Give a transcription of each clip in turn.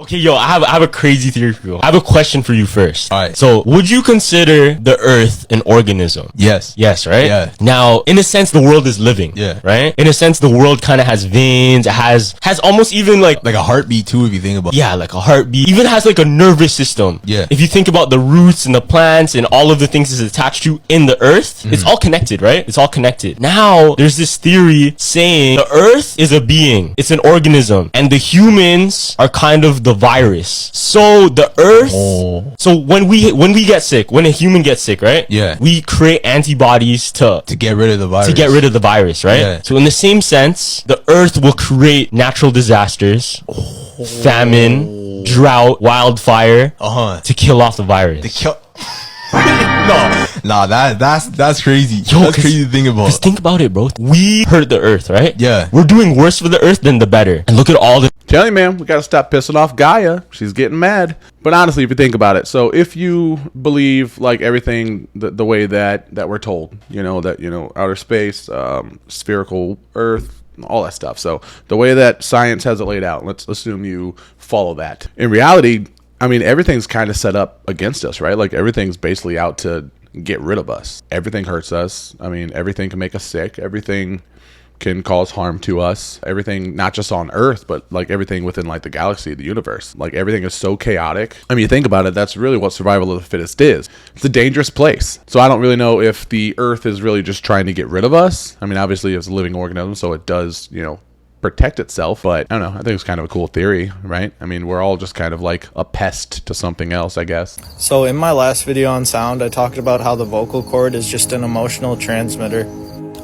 Okay, yo, I have a crazy theory for you. I have a question for you first. All right. So, would you consider the Earth an organism? Yes. Yes, right? Yeah. Now, in a sense, the world is living. Yeah. Right? In a sense, the world kind of has veins. It has almost even like Like a heartbeat too, if you think about it. yeah, like a heartbeat. Even has like a nervous system. Yeah. If you think about the roots and the plants and all of the things it's attached to in the Earth, it's all connected, right? It's all connected. Now, there's this theory saying the Earth is a being. It's an organism. And the humans are kind of the virus. So the Earth. Oh. So when we get sick, when a human gets sick, right? Yeah. We create antibodies to get rid of the virus. to get rid of the virus, right? Yeah. So in the same sense, the Earth will create natural disasters, famine, drought, wildfire, to kill off the virus. That's crazy. Yo, That's crazy to think about. Just think about it, bro. We hurt the Earth, right? Yeah. We're doing worse for the Earth than the better. And look at all the Tell you, man, we got to stop pissing off Gaia. She's getting mad. But honestly, if you think about it, so if you believe like everything the way that we're told, outer space, spherical Earth, all that stuff. So the way that science has it laid out, let's assume you follow that. In reality, I mean, everything's kind of set up against us, right? Like everything's basically out to get rid of us. Everything hurts us. I mean, everything can make us sick. Everything can cause harm to us. Everything, not just on Earth, but like everything within like the galaxy, the universe. Like everything is so chaotic. I mean, you think about it, that's really what survival of the fittest is. It's a dangerous place. So I don't really know if the Earth is really just trying to get rid of us. I mean, obviously it's a living organism, so it does, protect itself, but I don't know, I think it's kind of a cool theory, right? I mean, we're all just kind of like a pest to something else, I guess. So in my last video on sound, I talked about how the vocal cord is just an emotional transmitter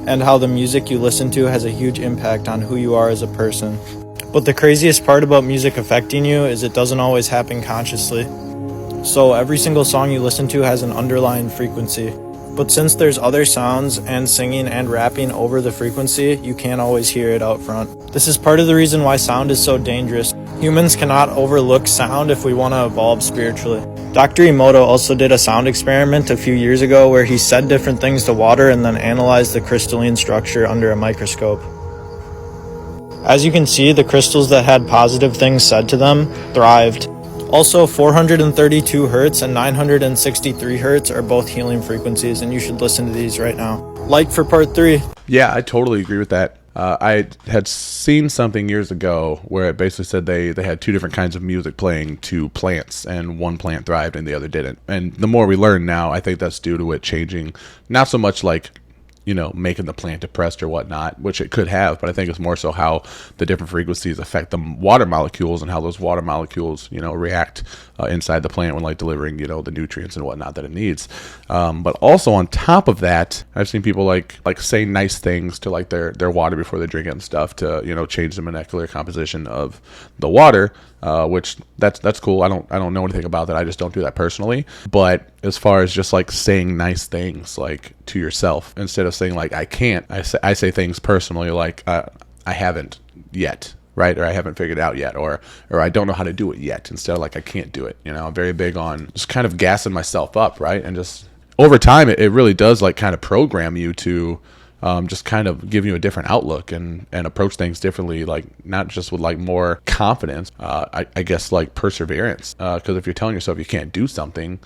and how the music you listen to has a huge impact on who you are as a person. But the craziest part about music affecting you is it doesn't always happen consciously. So every single song you listen to has an underlying frequency. But since there's other sounds and singing and rapping over the frequency, you can't always hear it out front. This is part of the reason why sound is so dangerous. Humans cannot overlook sound if we want to evolve spiritually. Dr. Emoto also did a sound experiment a few years ago where he said different things to water and then analyzed the crystalline structure under a microscope. As you can see, the crystals that had positive things said to them thrived. Also, 432 Hz and 963 Hz are both healing frequencies, and you should listen to these right now. Like for part 3. Yeah, I totally agree with that. I had seen something years ago where it basically said they had two different kinds of music playing to plants, and one plant thrived and the other didn't. And the more we learn now, I think that's due to it changing, not so much like making the plant depressed or whatnot, which it could have, but I think it's more so how the different frequencies affect the water molecules and how those water molecules, react inside the plant when like delivering, the nutrients and whatnot that it needs. But also on top of that, I've seen people like say nice things to like their water before they drink it and stuff to, change the molecular composition of the water, which that's cool. I don't know anything about that. I just don't do that personally. But as far as just like saying nice things like to yourself instead of saying like I can't, I say things personally like I haven't yet, right? Or I haven't figured it out yet, or I don't know how to do it yet, instead of like I can't do it. I'm very big on just kind of gassing myself up, right? And just over time it really does like kind of program you to just kind of give you a different outlook and approach things differently, like not just with like more confidence, I guess like perseverance, because if you're telling yourself you can't do something,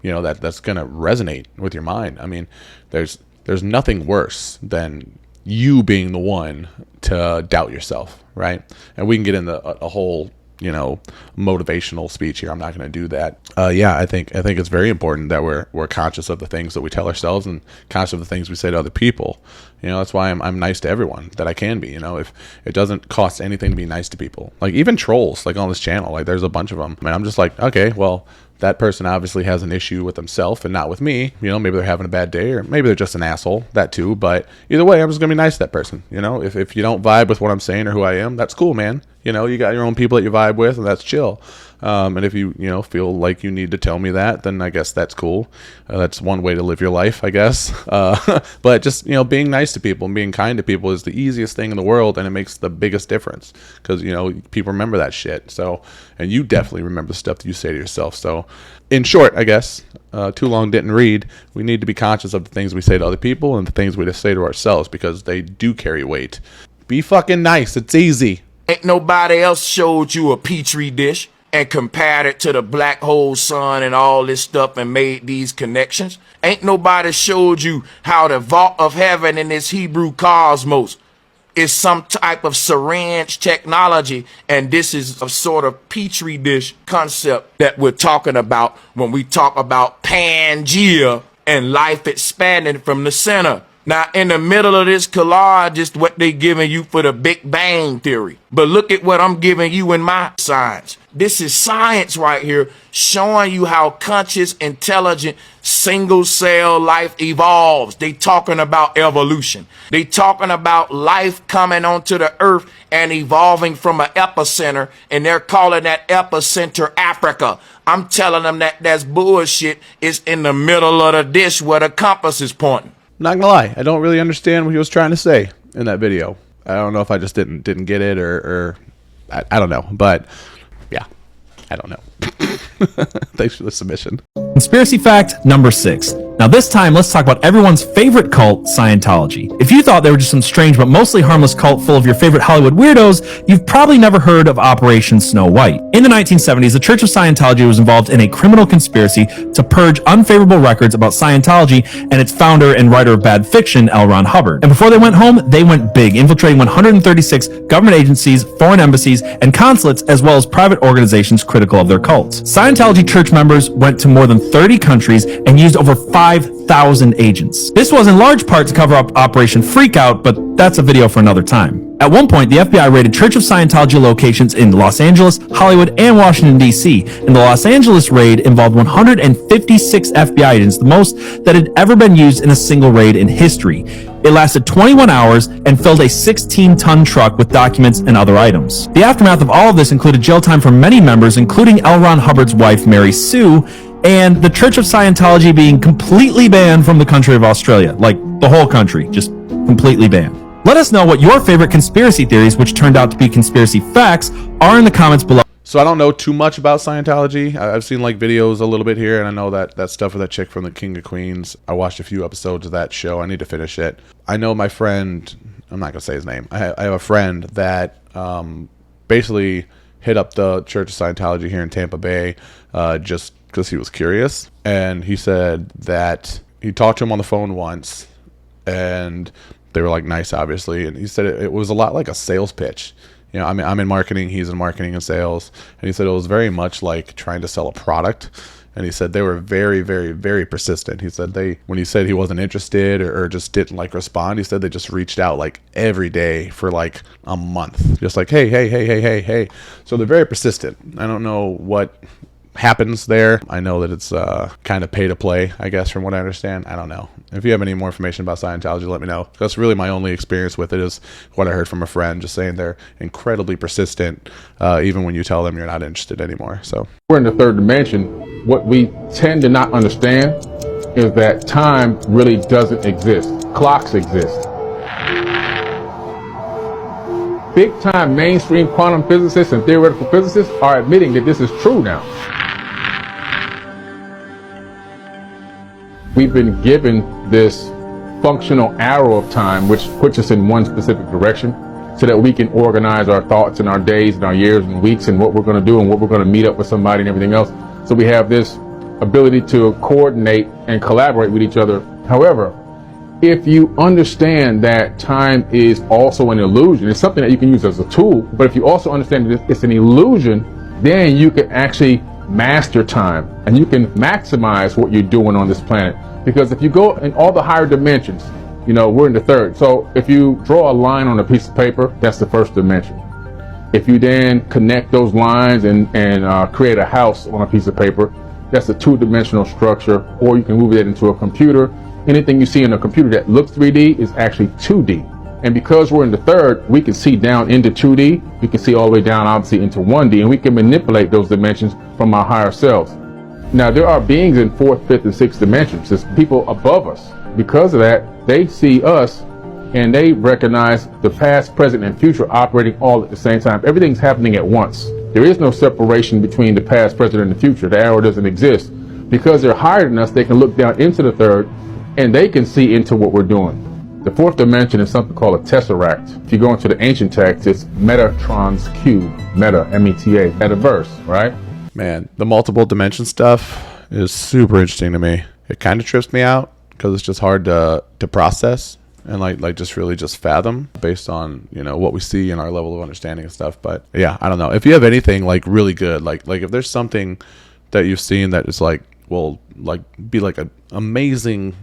that's gonna resonate with your mind. I mean, there's nothing worse than you being the one to doubt yourself, right? And we can get into a whole motivational speech here. I'm not going to do that. I think it's very important that we're conscious of the things that we tell ourselves and conscious of the things we say to other people. That's why I'm nice to everyone that I can be. If it doesn't cost anything to be nice to people, like even trolls, like on this channel, like there's a bunch of them. I mean, I'm just like, okay, well, that person obviously has an issue with themselves and not with me. Maybe they're having a bad day, or maybe they're just an asshole, that too. But either way, I'm just gonna be nice to that person. If you don't vibe with what I'm saying or who I am, that's cool, man. You got your own people that you vibe with, and that's chill. And if you feel like you need to tell me that, then I guess that's cool. That's one way to live your life, I guess. But just being nice to people and being kind to people is the easiest thing in the world, and it makes the biggest difference because people remember that shit. So, and you definitely remember the stuff that you say to yourself. So, in short, I guess too long didn't read. We need to be conscious of the things we say to other people and the things we just say to ourselves, because they do carry weight. Be fucking nice. It's easy. Ain't nobody else showed you a petri dish. and compared it to the black hole sun and all this stuff and made these connections? Ain't nobody showed you how the vault of heaven in this Hebrew cosmos is some type of syringe technology, and this is a sort of petri dish concept that we're talking about when we talk about Pangea and life expanding from the center. Now, in the middle of this collage is what they giving you for the Big Bang Theory. But look at what I'm giving you in my science. This is science right here, showing you how conscious, intelligent, single cell life evolves. They talking about evolution. They talking about life coming onto the earth and evolving from an epicenter, and they're calling that epicenter Africa. I'm telling them that that's bullshit. It's in the middle of the dish where the compass is pointing. Not gonna lie, I don't really understand what he was trying to say in that video. I don't know if I just didn't get it or I don't know, but yeah, I don't know. Thanks for the submission. Conspiracy fact number 6. Now this time, let's talk about everyone's favorite cult, Scientology. If you thought they were just some strange but mostly harmless cult full of your favorite Hollywood weirdos, you've probably never heard of Operation Snow White. In the 1970s, the Church of Scientology was involved in a criminal conspiracy to purge unfavorable records about Scientology and its founder and writer of bad fiction, L. Ron Hubbard. And before they went home, they went big, infiltrating 136 government agencies, foreign embassies, and consulates, as well as private organizations critical of their cults. Scientology church members went to more than 30 countries and used over 5,000 agents. This was in large part to cover up Operation Freakout, but that's a video for another time. At one point, the FBI raided Church of Scientology locations in Los Angeles, Hollywood, and Washington, D.C. And the Los Angeles raid involved 156 FBI agents, the most that had ever been used in a single raid in history. It lasted 21 hours and filled a 16-ton truck with documents and other items. The aftermath of all of this included jail time for many members, including L. Ron Hubbard's wife, Mary Sue, and the Church of Scientology being completely banned from the country of Australia. Like, the whole country, just completely banned. Let us know what your favorite conspiracy theories, which turned out to be conspiracy facts, are in the comments below. So I don't know too much about Scientology. I've seen like videos a little bit here, and I know that stuff with that chick from the King of Queens. I watched a few episodes of that show. I need to finish it. I know my friend, I'm not going to say his name. I have a friend that basically hit up the Church of Scientology here in Tampa Bay just because he was curious. And he said that he talked to him on the phone once, and they were like nice, obviously. And he said it was a lot like a sales pitch. You know, I mean, I'm in marketing, he's in marketing and sales. And he said it was very much like trying to sell a product. And he said they were very, very, very persistent. He said when he said he wasn't interested or just didn't like respond, he said they just reached out like every day for like a month. Just like, hey. So they're very persistent. I don't know what happens there. I know that it's kind of pay to play, I guess, from what I understand. I don't know. If you have any more information about Scientology, let me know. That's really my only experience with it, is what I heard from a friend, just saying they're incredibly persistent, even when you tell them you're not interested anymore. So we're in the third dimension. What we tend to not understand is that time really doesn't exist. Clocks exist. Big time mainstream quantum physicists and theoretical physicists are admitting that this is true now. We've been given this functional arrow of time, which puts us in one specific direction, so that we can organize our thoughts and our days and our years and weeks and what we're going to do and what we're going to meet up with somebody and everything else. So we have this ability to coordinate and collaborate with each other. However, if you understand that time is also an illusion, it's something that you can use as a tool, but if you also understand that it's an illusion, then you can actually master time and you can maximize what you're doing on this planet. Because if you go in all the higher dimensions, you know, we're in the third. So if you draw a line on a piece of paper, that's the first dimension. If you then connect those lines and create a house on a piece of paper, that's a two-dimensional structure. Or you can move it into a computer. Anything you see in a computer that looks 3D is actually 2D. And because we're in the third, we can see down into 2D. We can see all the way down, obviously, into 1D. And we can manipulate those dimensions from our higher selves. Now, there are beings in fourth, fifth, and sixth dimensions. There's people above us. Because of that, they see us and they recognize the past, present, and future operating all at the same time. Everything's happening at once. There is no separation between the past, present, and the future. The arrow doesn't exist. Because they're higher than us, they can look down into the third and they can see into what we're doing. The fourth dimension is something called a tesseract. If you go into the ancient text, it's Metatron's cube. Meta, M-E-T-A, metaverse, right? Man, the multiple dimension stuff is super interesting to me. It kind of trips me out because it's just hard to process and like just really just fathom based on, you know, what we see and our level of understanding and stuff. But yeah, I don't know. If you have anything like really good, like if there's something that you've seen that is like, will like be like an amazing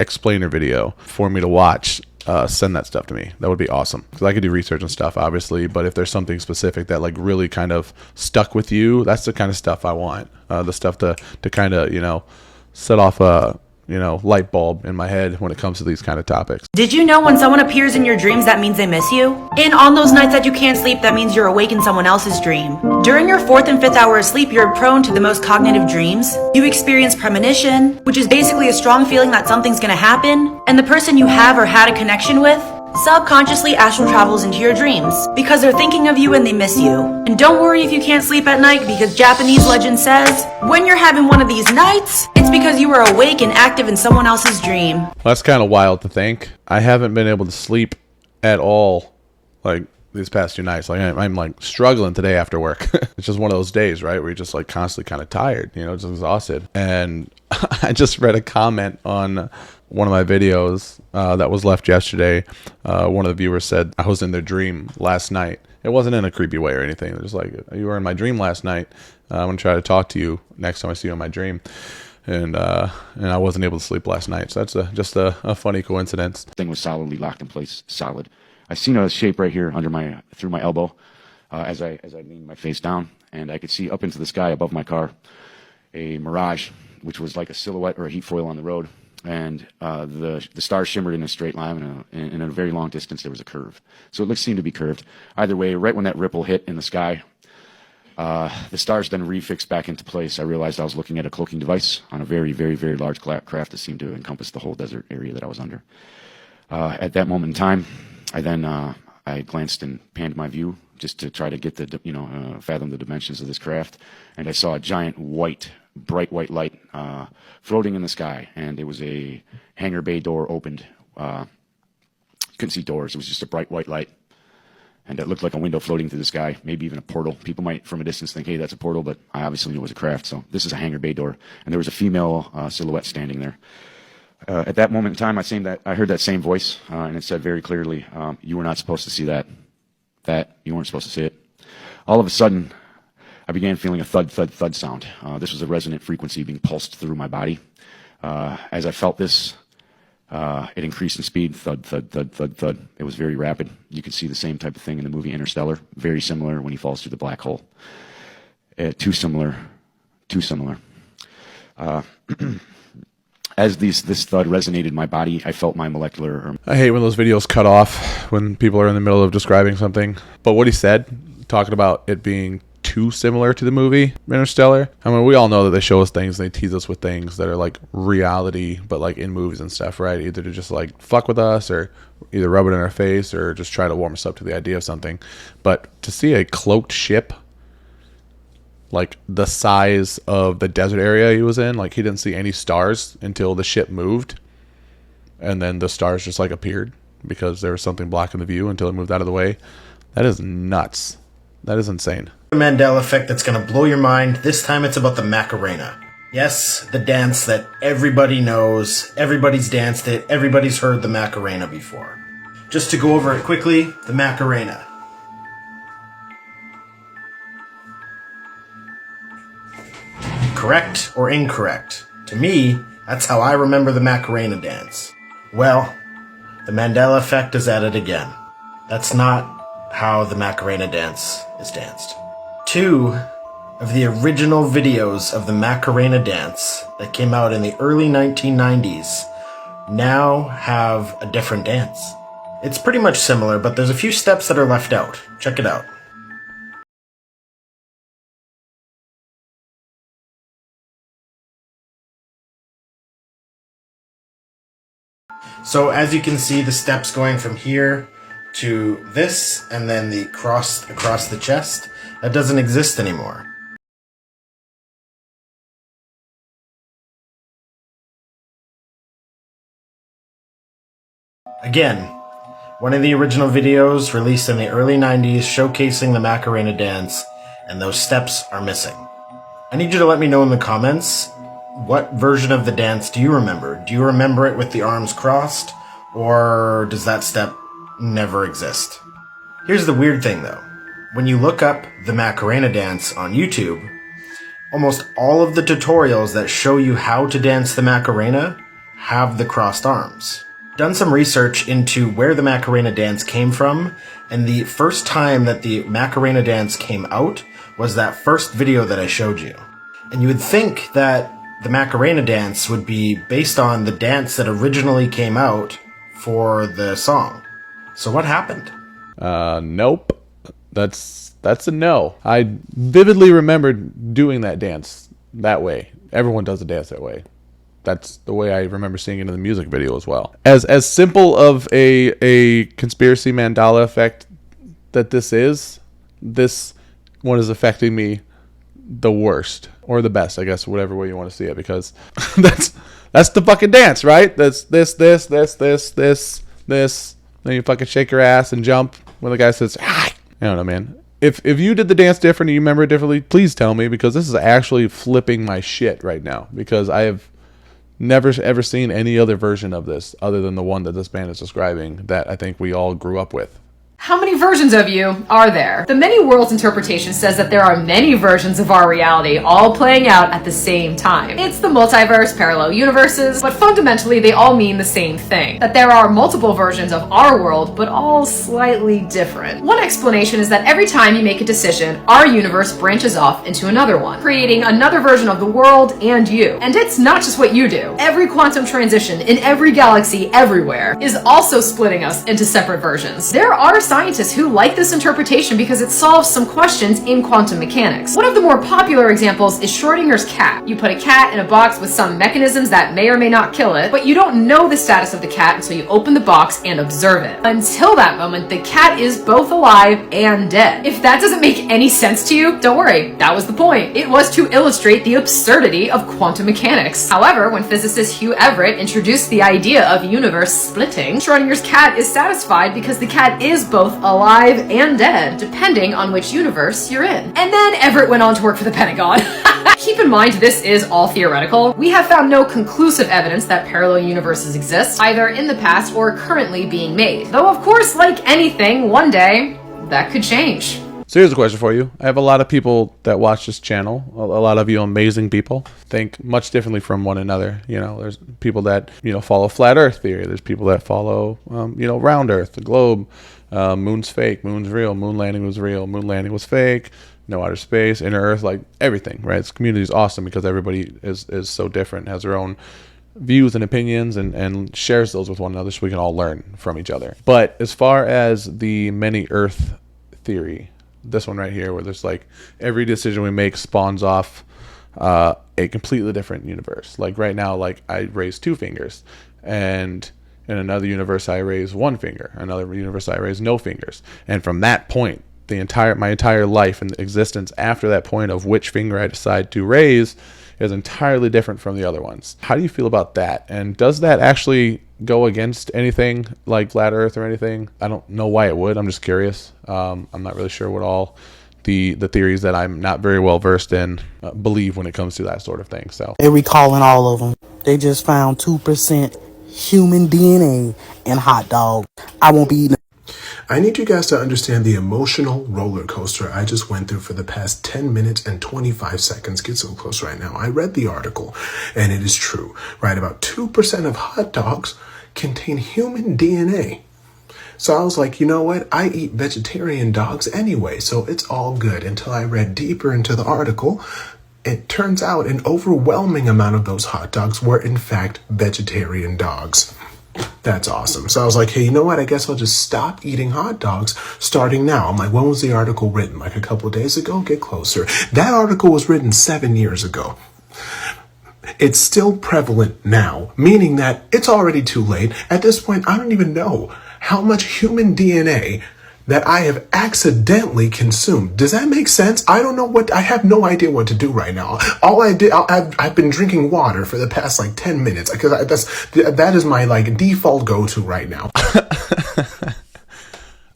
explainer video for me to watch, send that stuff to me. That would be awesome, because I could do research and stuff, obviously, but if there's something specific that like really kind of stuck with you, that's the kind of stuff I want. The stuff to kind of, you know, set off a, you know, light bulb in my head when it comes to these kind of topics. Did you know when someone appears in your dreams, that means they miss you? And on those nights that you can't sleep, that means you're awake in someone else's dream. During your 4th and 5th hour of sleep, you're prone to the most cognitive dreams. You experience premonition, which is basically a strong feeling that something's gonna happen, and the person you have or had a connection with subconsciously astral travels into your dreams because they're thinking of you and they miss you. And don't worry if you can't sleep at night, because Japanese legend says when you're having one of these nights, it's because you are awake and active in someone else's dream. Well, that's kind of wild to think. I haven't been able to sleep at all like these past 2 nights. Like I'm like struggling today after work. It's just one of those days, right, where you're just like constantly kind of tired, you know, just exhausted. And I just read a comment on one of my videos that was left yesterday. One of the viewers said I was in their dream last night. It wasn't in a creepy way or anything. It was just like, you were in my dream last night. I'm gonna try to talk to you next time I see you in my dream. And I wasn't able to sleep last night. So that's just a funny coincidence. Thing was solidly locked in place, solid. I seen a shape right here under through my elbow, as I leaned my face down, and I could see up into the sky above my car a mirage, which was like a silhouette or a heat foil on the road. And the stars shimmered in a straight line, and in a very long distance there was a curve. So it seemed to be curved. Either way, right when that ripple hit in the sky, the stars then refixed back into place. I realized I was looking at a cloaking device on a very, very, very large craft that seemed to encompass the whole desert area that I was under. At that moment in time, I glanced and panned my view just to try to get fathom the dimensions of this craft, and I saw a giant bright white light floating in the sky, and it was a hangar bay door opened. Couldn't see doors. It was just a bright white light, and it looked like a window floating through the sky, maybe even a portal. People might from a distance think, hey, that's a portal, but I obviously knew it was a craft. So this is a hangar bay door, and there was a female silhouette standing there. At that moment in time, I heard that same voice, and it said very clearly, you were not supposed to see that. That you weren't supposed to see it. All of a sudden, I began feeling a thud, thud, thud sound. This was a resonant frequency being pulsed through my body. As I felt this, it increased in speed. Thud, thud, thud, thud, thud. It was very rapid. You can see the same type of thing in the movie Interstellar. Very similar when he falls through the black hole. Too similar. Too similar. As this thud resonated in my body, I felt my molecular... I hate when those videos cut off when people are in the middle of describing something. But what he said, talking about it being too similar to the movie Interstellar. I mean, we all know that they show us things, and they tease us with things that are like reality, but like in movies and stuff, right? Either to just like fuck with us, or either rub it in our face, or just try to warm us up to the idea of something. But to see a cloaked ship like the size of the desert area he was in, like he didn't see any stars until the ship moved, and then the stars just like appeared because there was something blocking the view until it moved out of the way. That is nuts. That is insane. The Mandela effect that's going to blow your mind. This time it's about the Macarena. Yes, the dance that everybody knows, everybody's danced it, everybody's heard the Macarena before. Just to go over it quickly, the Macarena. Correct or incorrect? To me, that's how I remember the Macarena dance. Well, the Mandela effect is at it again. That's not how the Macarena dance is danced. 2 of the original videos of the Macarena dance that came out in the early 1990s now have a different dance. It's pretty much similar, but there's a few steps that are left out. Check it out. So as you can see, the steps going from here to this, and then the cross across the chest, that doesn't exist anymore. Again, one of the original videos released in the early 90s showcasing the Macarena dance, and those steps are missing. I need you to let me know in the comments, what version of the dance do you remember? Do you remember it with the arms crossed, or does that step never exist? Here's the weird thing though. When you look up the Macarena dance on YouTube, almost all of the tutorials that show you how to dance the Macarena have the crossed arms. Done some research into where the Macarena dance came from, and the first time that the Macarena dance came out was that first video that I showed you. And you would think that the Macarena dance would be based on the dance that originally came out for the song. So what happened? Nope. That's a no. I vividly remember doing that dance that way. Everyone does a dance that way. That's the way I remember seeing it in the music video as well. As simple of a conspiracy mandala effect that this one is affecting me the worst, or the best, I guess, whatever way you want to see it, because that's the fucking dance, right? That's this. Then you fucking shake your ass and jump when the guy says, ah! I don't know, man. If you did the dance different and you remember it differently, please tell me, because this is actually flipping my shit right now, because I have never ever seen any other version of this other than the one that this band is describing that I think we all grew up with. How many versions of you are there? The Many Worlds interpretation says that there are many versions of our reality all playing out at the same time. It's the multiverse, parallel universes, but fundamentally they all mean the same thing. That there are multiple versions of our world, but all slightly different. One explanation is that every time you make a decision, our universe branches off into another one, creating another version of the world and you. And it's not just what you do. Every quantum transition in every galaxy everywhere is also splitting us into separate versions. There are scientists who like this interpretation because it solves some questions in quantum mechanics. One of the more popular examples is Schrodinger's cat. You put a cat in a box with some mechanisms that may or may not kill it, but you don't know the status of the cat until you open the box and observe it. Until that moment, the cat is both alive and dead. If that doesn't make any sense to you, don't worry, that was the point. It was to illustrate the absurdity of quantum mechanics. However, when physicist Hugh Everett introduced the idea of universe splitting, Schrodinger's cat is satisfied because the cat is both alive and dead, depending on which universe you're in. And then Everett went on to work for the Pentagon. Keep in mind, this is all theoretical. We have found no conclusive evidence that parallel universes exist, either in the past or currently being made. Though, of course, like anything, one day, that could change. So here's a question for you. I have a lot of people that watch this channel, a lot of you amazing people, think much differently from one another. You know, there's people that, follow flat earth theory. There's people that follow, round earth, the globe. Moon's fake, moon's real, moon landing was real, moon landing was fake, no outer space, inner earth, like everything, right? This community is awesome because everybody is so different, has their own views and opinions, and shares those with one another so we can all learn from each other. But as far as the many earth theory, this one right here, where there's like every decision we make spawns off a completely different universe. Like right now, like I raise 2 fingers, and in another universe I raise 1 finger, another universe I raise no fingers, and from that point, my entire life and existence after that point of which finger I decide to raise is entirely different from the other ones. How do you feel about that? And does that actually go against anything like flat earth or anything? I don't know why it would. I'm just curious. I'm not really sure what all the theories that I'm not very well versed in believe when it comes to that sort of thing. So they're recalling all of them. They just found 2% human DNA in hot dog. I won't be eating. I need you guys to understand the emotional roller coaster I just went through for the past 10 minutes and 25 seconds. Get so close right now. I read the article, and it is true, right? About 2% of hot dogs contain human DNA. So I was like, you know what? I eat vegetarian dogs anyway, so it's all good. Until I read deeper into the article, it turns out an overwhelming amount of those hot dogs were in fact vegetarian dogs. That's awesome. So I was like, hey, you know what? I guess I'll just stop eating hot dogs starting now. I'm like, when was the article written? Like a couple of days ago? Get closer. That article was written 7 years ago. It's still prevalent now, meaning that it's already too late. At this point, I don't even know how much human DNA that I have accidentally consumed. Does that make sense? I don't know I have no idea what to do right now. I've been drinking water for the past like 10 minutes because that is my like default go-to right now.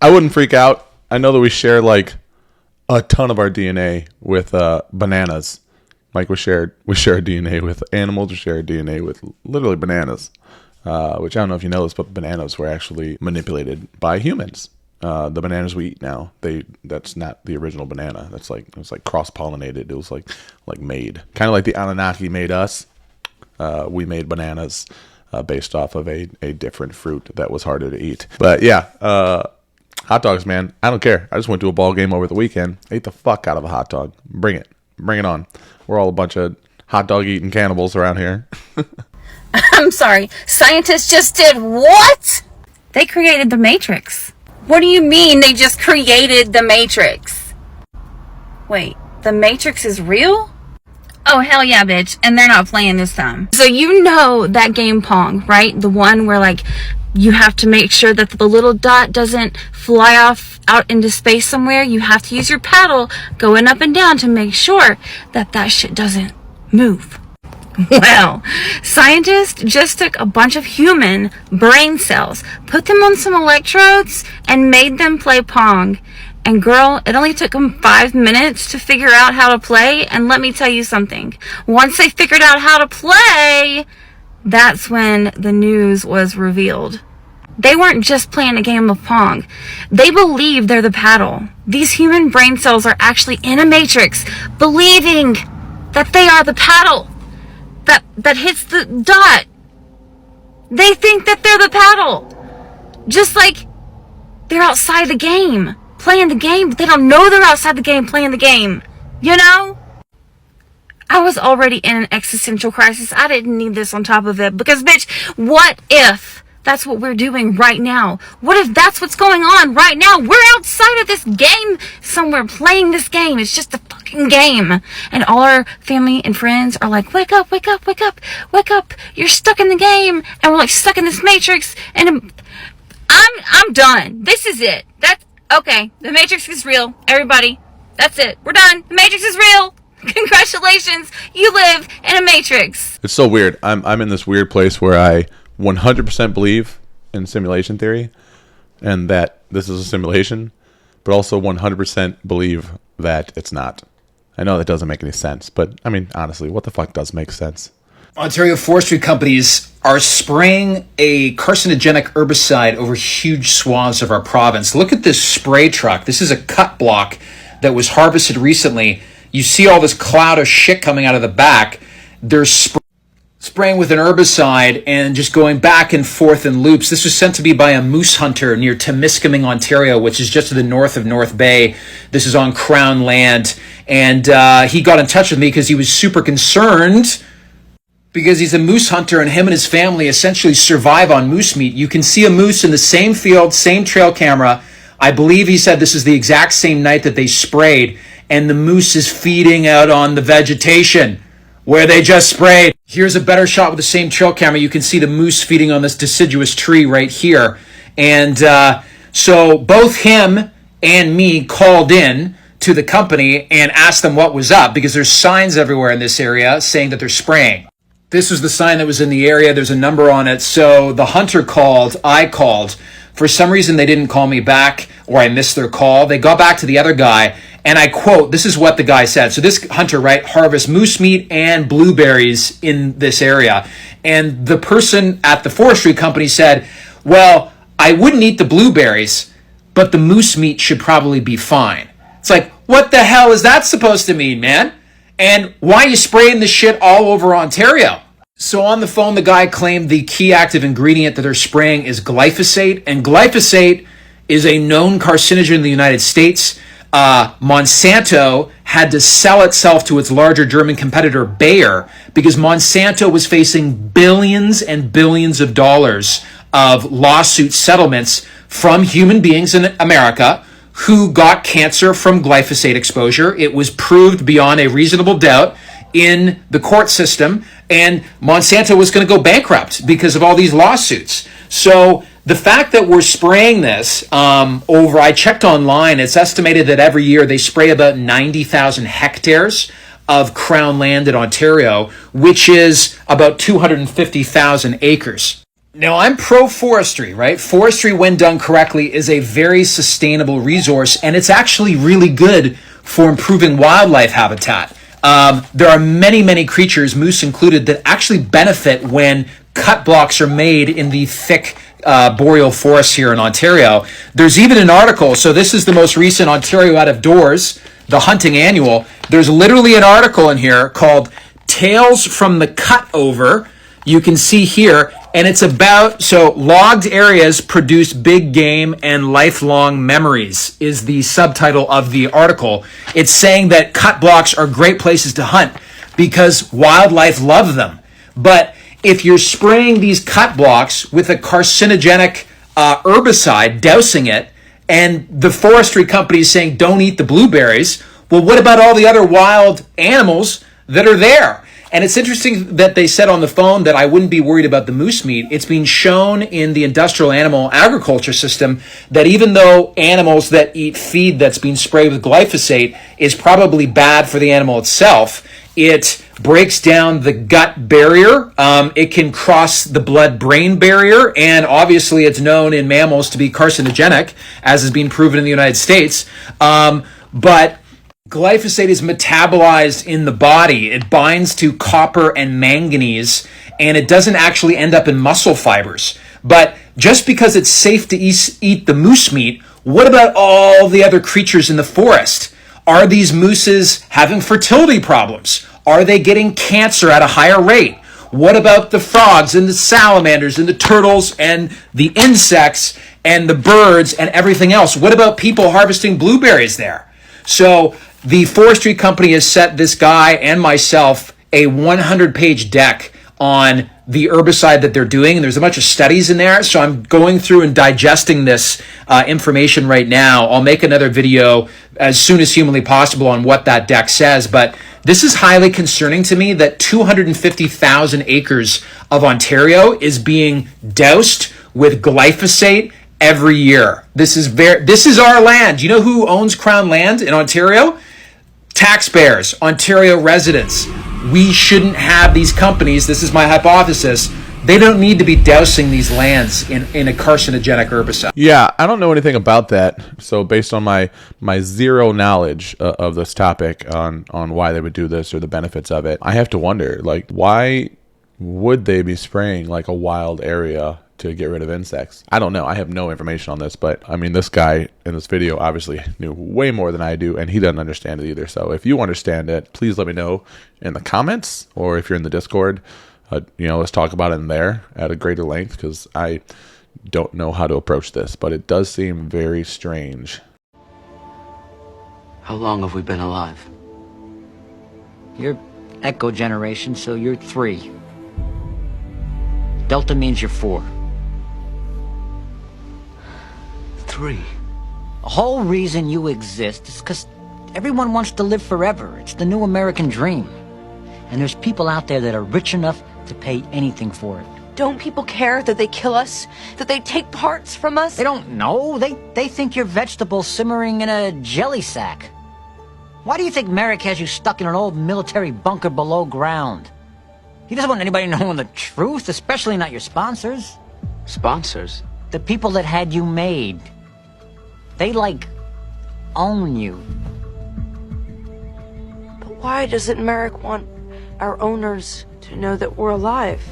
I wouldn't freak out. I know that we share like a ton of our DNA with bananas. Like we share DNA with animals, we share DNA with literally bananas. Which I don't know if you know this, but bananas were actually manipulated by humans. The bananas we eat now, that's not the original banana. It was like cross-pollinated. It was like made. Kind of like the Anunnaki made us. We made bananas based off of a different fruit that was harder to eat. But yeah, hot dogs, man. I don't care. I just went to a ball game over the weekend. Ate the fuck out of a hot dog. Bring it. Bring it on. We're all a bunch of hot dog eating cannibals around here. I'm sorry. Scientists just did what? They created the Matrix. What do you mean they just created the Matrix? Wait, the Matrix is real? Oh, hell yeah, bitch. And they're not playing this time. So you know that game Pong, right? The one where like you have to make sure that the little dot doesn't fly off out into space somewhere. You have to use your paddle going up and down to make sure that shit doesn't move. Well, scientists just took a bunch of human brain cells, put them on some electrodes, and made them play Pong. And girl, it only took them 5 minutes to figure out how to play. And let me tell you something. Once they figured out how to play, that's when the news was revealed. They weren't just playing a game of Pong. They believe they're the paddle. These human brain cells are actually in a matrix, believing that they are the paddle that hits the dot. They think that they're the paddle. Just like they're outside the game, playing the game, but they don't know they're outside the game playing the game. You know? I was already in an existential crisis. I didn't need this on top of it. Because, bitch, what if that's what we're doing right now? What if that's what's going on right now? We're outside of this game somewhere playing this game. It's just a fucking game. And all our family and friends are like, wake up, wake up, wake up, wake up. You're stuck in the game. And we're like stuck in this matrix. And I'm done. This is it. That's okay. The matrix is real. Everybody. That's it. We're done. The matrix is real. Congratulations. You live in a matrix. It's so weird. I'm in this weird place where I 100% believe in simulation theory and that this is a simulation, but also 100% believe that it's not. I know that doesn't make any sense, but I mean, honestly, what the fuck does make sense? Ontario forestry companies are spraying a carcinogenic herbicide over huge swaths of our province. Look at this spray truck. This is a cut block that was harvested recently. You see all this cloud of shit coming out of the back. They're spraying with an herbicide and just going back and forth in loops. This was sent to me by a moose hunter near Temiskaming, Ontario, which is just to the north of North Bay. This is on Crown land. And he got in touch with me because he was super concerned because he's a moose hunter and him and his family essentially survive on moose meat. You can see a moose in the same field, same trail camera. I believe he said this is the exact same night that they sprayed. And the moose is feeding out on the vegetation where they just sprayed. Here's a better shot with the same trail camera. You can see the moose feeding on this deciduous tree right here. And so both him and me called in to the company and asked them what was up because there's signs everywhere in this area saying that they're spraying. This was the sign that was in the area. There's a number on it. So the hunter called, I called. For some reason, they didn't call me back or I missed their call. They got back to the other guy. And I quote, this is what the guy said. So this hunter, right, harvests moose meat and blueberries in this area. And the person at the forestry company said, well, I wouldn't eat the blueberries, but the moose meat should probably be fine. It's like, what the hell is that supposed to mean, man? And why are you spraying this shit all over Ontario? So on the phone, the guy claimed the key active ingredient that they're spraying is glyphosate. And glyphosate is a known carcinogen in the United States. Monsanto had to sell itself to its larger German competitor Bayer because Monsanto was facing billions and billions of dollars of lawsuit settlements from human beings in America who got cancer from glyphosate exposure. It was proved beyond a reasonable doubt in the court system, and Monsanto was going to go bankrupt because of all these lawsuits. So the fact that we're spraying this I checked online, it's estimated that every year they spray about 90,000 hectares of Crown land in Ontario, which is about 250,000 acres. Now, I'm pro-forestry, right? Forestry, when done correctly, is a very sustainable resource, and it's actually really good for improving wildlife habitat. There are many, many creatures, moose included, that actually benefit when cut blocks are made in the thick boreal forests here in Ontario. There's even an article, so this is the most recent Ontario Out of Doors, the hunting annual. There's literally an article in here called Tales from the Cut Over. You can see here, and it's about, so logged areas produce big game and lifelong memories is the subtitle of the article. It's saying that cut blocks are great places to hunt because wildlife love them. But if you're spraying these cut blocks with a carcinogenic herbicide, dousing it, and the forestry company is saying don't eat the blueberries, well, what about all the other wild animals that are there? And it's interesting that they said on the phone that I wouldn't be worried about the moose meat. It's being shown in the industrial animal agriculture system that even though animals that eat feed that's being sprayed with glyphosate is probably bad for the animal itself, it breaks down the gut barrier. It can cross the blood-brain barrier, and obviously it's known in mammals to be carcinogenic, as is being proven in the United States. But glyphosate is metabolized in the body. It binds to copper and manganese, and it doesn't actually end up in muscle fibers. But just because it's safe to eat the moose meat, what about all the other creatures in the forest? Are these mooses having fertility problems? Are they getting cancer at a higher rate? What about the frogs and the salamanders and the turtles and the insects and the birds and everything else? What about people harvesting blueberries there? So the forestry company has set this guy and myself a 100-page deck on the herbicide that they're doing, and there's a bunch of studies in there, so I'm going through and digesting this information right now. I'll make another video as soon as humanly possible on what that deck says, but this is highly concerning to me that 250,000 acres of Ontario is being doused with glyphosate every year. This is our land. You know who owns Crown land in Ontario? Taxpayers, Ontario residents. We shouldn't have these companies, this is my hypothesis, they don't need to be dousing these lands in a carcinogenic herbicide. Yeah, I don't know anything about that. So based on my zero knowledge of this topic on why they would do this or the benefits of it, I have to wonder, like, why would they be spraying like a wild area to get rid of insects? I don't know. I have no information on this, but I mean, this guy in this video obviously knew way more than I do, and he doesn't understand it either. So if you understand it, please let me know in the comments, or if you're in the Discord, let's talk about it in there at a greater length, because I don't know how to approach this, but it does seem very strange. How long have we been alive? You're Echo generation, so you're 3. Delta means you're 4. 3. The whole reason you exist is because everyone wants to live forever. It's the new American dream. And there's people out there that are rich enough to pay anything for it. Don't people care that they kill us? That they take parts from us? They don't know. They think you're vegetables simmering in a jelly sack. Why do you think Merrick has you stuck in an old military bunker below ground? He doesn't want anybody knowing the truth, especially not your sponsors. Sponsors? The people that had you made. They, own you. But why doesn't Merrick want our owners to know that we're alive?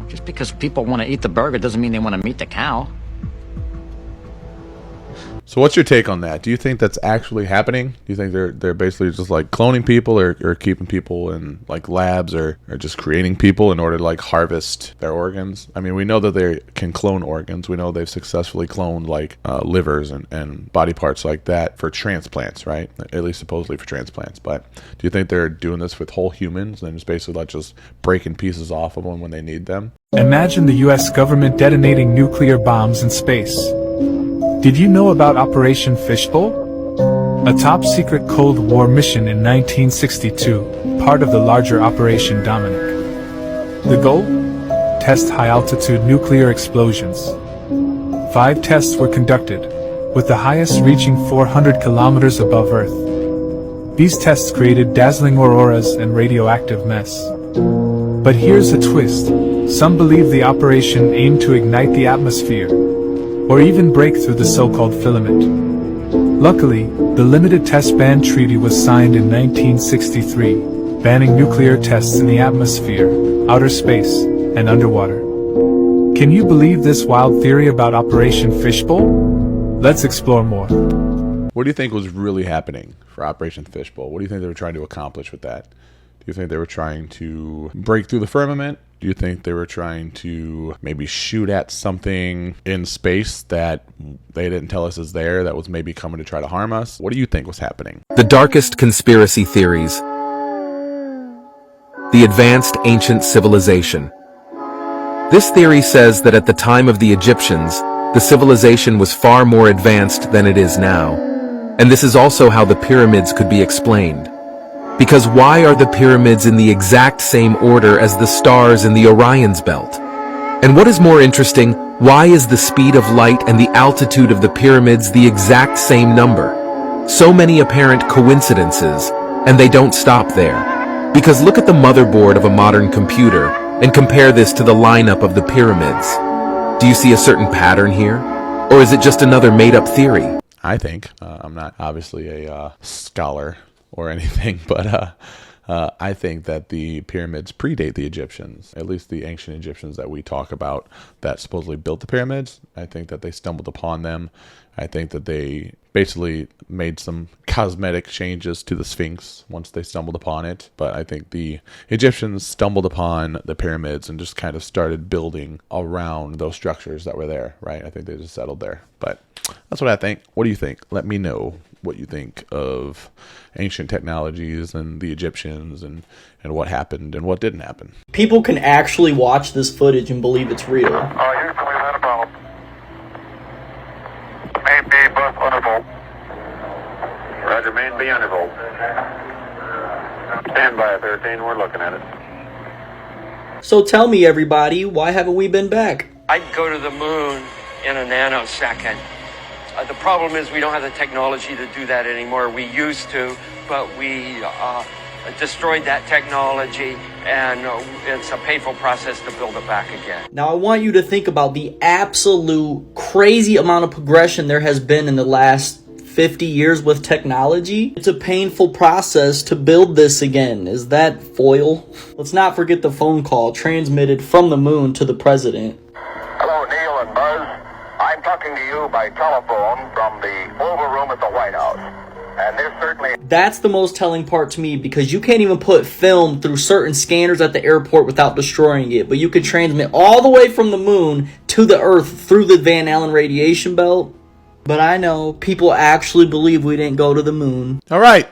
Just because people want to eat the burger doesn't mean they want to meet the cow. So what's your take on that? Do you think that's actually happening? Do you think they're basically just like cloning people or keeping people in like labs or just creating people in order to like harvest their organs? I mean, we know that they can clone organs. We know they've successfully cloned like livers and body parts like that for transplants, right? At least supposedly for transplants. But do you think they're doing this with whole humans and just basically like just breaking pieces off of them when they need them? Imagine the US government detonating nuclear bombs in space. Did you know about Operation Fishbowl? A top-secret Cold War mission in 1962, part of the larger Operation Dominic. The goal? test high-altitude nuclear explosions. 5 tests were conducted, with the highest reaching 400 kilometers above Earth. These tests created dazzling auroras and radioactive mess. But here's a twist. Some believe the operation aimed to ignite the atmosphere, or even break through the so-called filament. Luckily, the Limited Test Ban Treaty was signed in 1963, banning nuclear tests in the atmosphere, outer space, and underwater. Can you believe this wild theory about Operation Fishbowl? Let's explore more. What do you think was really happening for Operation Fishbowl? What do you think they were trying to accomplish with that? Do you think they were trying to break through the firmament? Do you think they were trying to maybe shoot at something in space that they didn't tell us is there, that was maybe coming to try to harm us? What do you think was happening? The darkest conspiracy theories. The advanced ancient civilization. This theory says that at the time of the Egyptians, the civilization was far more advanced than it is now. And this is also how the pyramids could be explained. Because why are the pyramids in the exact same order as the stars in the Orion's belt? And what is more interesting, why is the speed of light and the altitude of the pyramids the exact same number? So many apparent coincidences, and they don't stop there. Because look at the motherboard of a modern computer, and compare this to the lineup of the pyramids. Do you see a certain pattern here? Or is it just another made-up theory? I think. I'm not obviously a scholar or anything, but I think that the pyramids predate the Egyptians, at least the ancient Egyptians that we talk about that supposedly built the pyramids. I think that they stumbled upon them. I think that they basically made some cosmetic changes to the Sphinx once they stumbled upon it. But I think the Egyptians stumbled upon the pyramids and just kind of started building around those structures that were there, right? I think they just settled there. But that's what I think. What do you think? Let me know what you think of ancient technologies and the Egyptians and what happened and what didn't happen. People can actually watch this footage and believe it's real. Houston, we've had a problem. Main B, bus undervolt. Roger, main B undervolt. Stand by 13, we're looking at it. So tell me, everybody, why haven't we been back? I'd go to the moon in a nanosecond. The problem is we don't have the technology to do that anymore. We used to, but we destroyed that technology, and it's a painful process to build it back again. Now, I want you to think about the absolute crazy amount of progression there has been in the last 50 years with technology. It's a painful process to build this again. Is that foil? Let's not forget the phone call transmitted from the moon to the president. Hello, Neil and Buzz. I'm talking to you by telephone from the Oval Room at the White House. And this certainly... That's the most telling part to me, because you can't even put film through certain scanners at the airport without destroying it, but you could transmit all the way from the moon to the Earth through the Van Allen radiation belt. But I know people actually believe we didn't go to the moon. All right.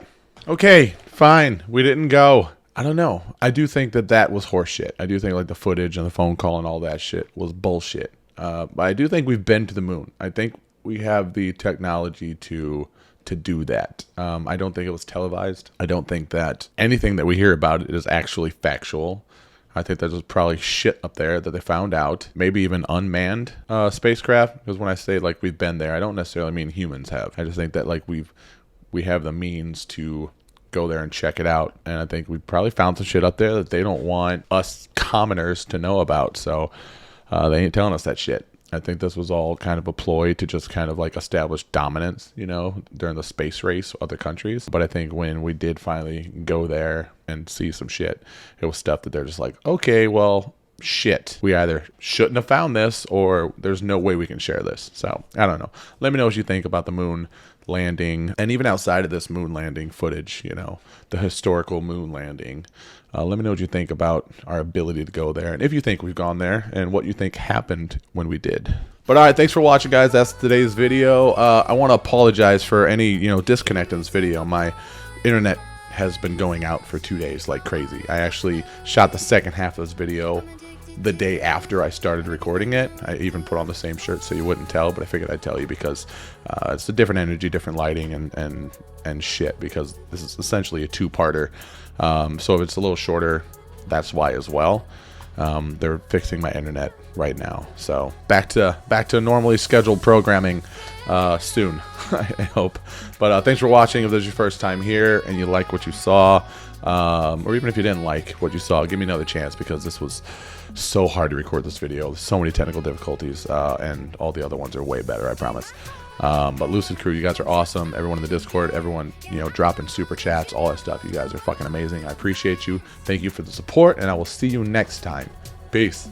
Okay, fine. We didn't go. I don't know. I do think that was horseshit. I do think like the footage and the phone call and all that shit was bullshit. But I do think we've been to the moon. I think we have the technology to do that. I don't think it was televised. I don't think that anything that we hear about it is actually factual. I think there's probably shit up there that they found out. Maybe even unmanned spacecraft. Because when I say like we've been there, I don't necessarily mean humans have. I just think that like we have the means to go there and check it out. And I think we probably found some shit up there that they don't want us commoners to know about. So they ain't telling us that shit. I think this was all kind of a ploy to just kind of like establish dominance, you know, during the space race with other countries. But I think when we did finally go there and see some shit, it was stuff that they're just like, okay, well, shit. We either shouldn't have found this or there's no way we can share this. So I don't know. Let me know what you think about the moon landing and even outside of this moon landing footage, you know, the historical moon landing. Let me know what you think about our ability to go there and if you think we've gone there and what you think happened when we did. But all right, thanks for watching, guys. That's today's video. I want to apologize for any, you know, disconnect in this video. My internet has been going out for 2 days like crazy. I actually shot the second half of this video the day after I started recording it. I even put on the same shirt so you wouldn't tell, but I figured I'd tell you because it's a different energy, different lighting and shit, because this is essentially a two-parter. So if it's a little shorter, that's why as well. They're fixing my internet right now, so back to normally scheduled programming soon. I hope. But thanks for watching. If this is your first time here and you like what you saw, or even if you didn't like what you saw, give me another chance, because this was so hard to record this video. There's so many technical difficulties, and all the other ones are way better, I promise. But Lucid Crew, you guys are awesome. Everyone in the Discord, everyone, dropping super chats, all that stuff. You guys are fucking amazing. I appreciate you. Thank you for the support, and I will see you next time. Peace.